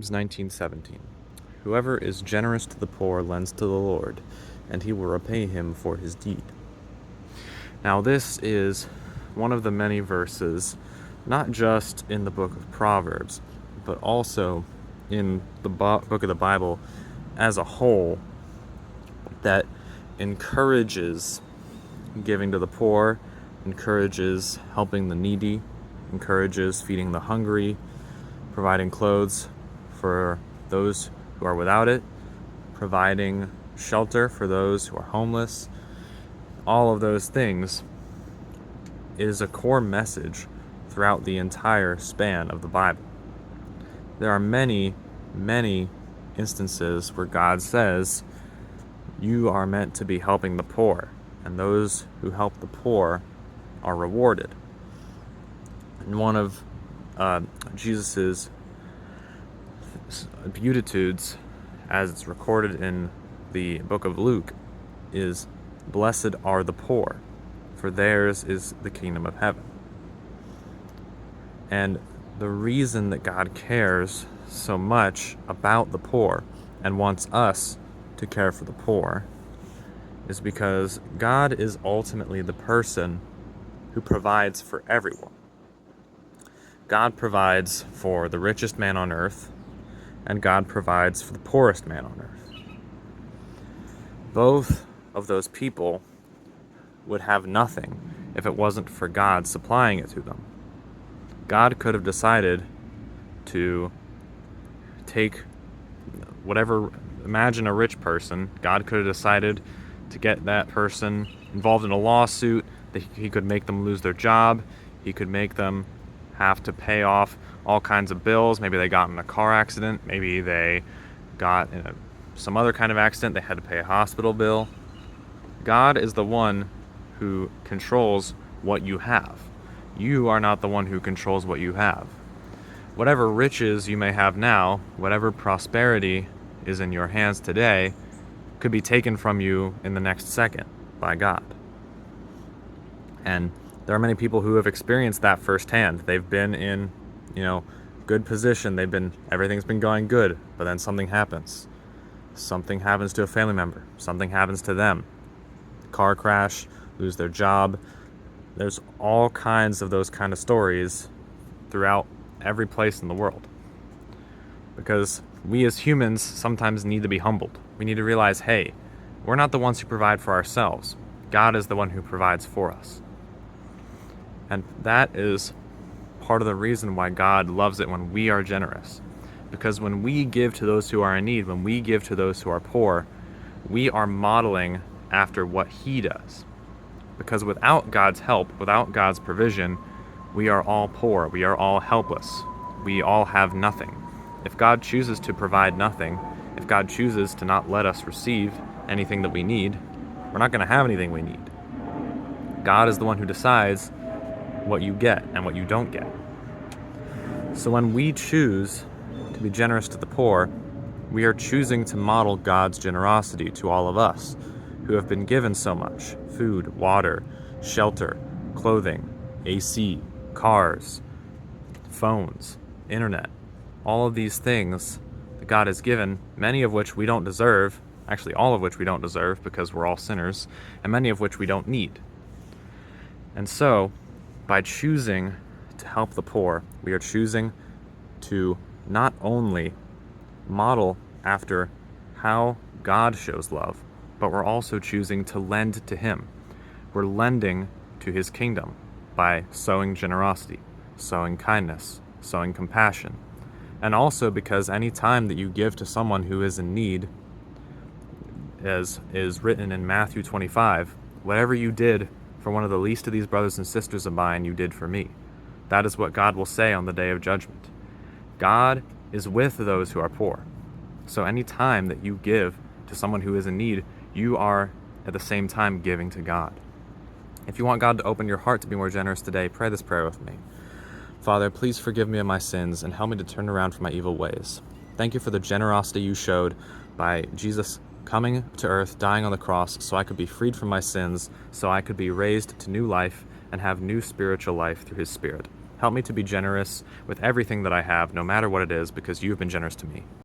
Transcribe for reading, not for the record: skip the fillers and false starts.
Proverbs 19:17. Whoever is generous to the poor lends to the Lord, and he will repay him for his deed. Now, this is one of the many verses, not just in the book of Proverbs, but also in the book of the Bible as a whole, that encourages giving to the poor, encourages helping the needy, encourages feeding the hungry, providing clothes for those who are without it, providing shelter for those who are homeless. All of those things is a core message throughout the entire span of the Bible. There are many, many instances where God says, you are meant to be helping the poor, and those who help the poor are rewarded. And one of Jesus's beatitudes, as it's recorded in the book of Luke, is, "Blessed are the poor, for theirs is the kingdom of heaven." And the reason that God cares so much about the poor and wants us to care for the poor is because God is ultimately the person who provides for everyone. God provides for the richest man on earth, and God provides for the poorest man on earth. Both of those people would have nothing if it wasn't for God supplying it to them. God could have decided to take whatever, imagine a rich person, God could have decided to get that person involved in a lawsuit, that he could make them lose their job, he could make them have to pay off all kinds of bills. Maybe they got in a car accident, maybe they got in some other kind of accident, they had to pay a hospital bill. God is the one who controls what you have. You are not the one who controls what you have. Whatever riches you may have now, whatever prosperity is in your hands today, could be taken from you in the next second by God. And there are many people who have experienced that firsthand. They've been in, good position. Everything's been going good, but then something happens. Something happens to a family member. Something happens to them. Car crash, lose their job. There's all kinds of those kind of stories throughout every place in the world. Because we as humans sometimes need to be humbled. We need to realize, hey, we're not the ones who provide for ourselves. God is the one who provides for us. And that is part of the reason why God loves it when we are generous. Because when we give to those who are in need, when we give to those who are poor, we are modeling after what He does. Because without God's help, without God's provision, we are all poor. We are all helpless. We all have nothing. If God chooses to provide nothing, if God chooses to not let us receive anything that we need, we're not going to have anything we need. God is the one who decides what you get and what you don't get. So when we choose to be generous to the poor, we are choosing to model God's generosity to all of us who have been given so much: food, water, shelter, clothing, AC, cars, phones, internet, all of these things that God has given, many of which we don't deserve, actually all of which we don't deserve because we're all sinners, and many of which we don't need. And so, by choosing to help the poor, we are choosing to not only model after how God shows love, but we're also choosing to lend to Him. We're lending to His kingdom by sowing generosity, sowing kindness, sowing compassion. And also because any time that you give to someone who is in need, as is written in Matthew 25, whatever you did for one of the least of these brothers and sisters of mine, you did for me. That is what God will say on the day of judgment. God is with those who are poor. So any time that you give to someone who is in need, you are at the same time giving to God. If you want God to open your heart to be more generous today, pray this prayer with me. Father, please forgive me of my sins and help me to turn around from my evil ways. Thank you for the generosity you showed by Jesus coming to earth, dying on the cross, so I could be freed from my sins, so I could be raised to new life and have new spiritual life through His Spirit. Help me to be generous with everything that I have, no matter what it is, because you have been generous to me.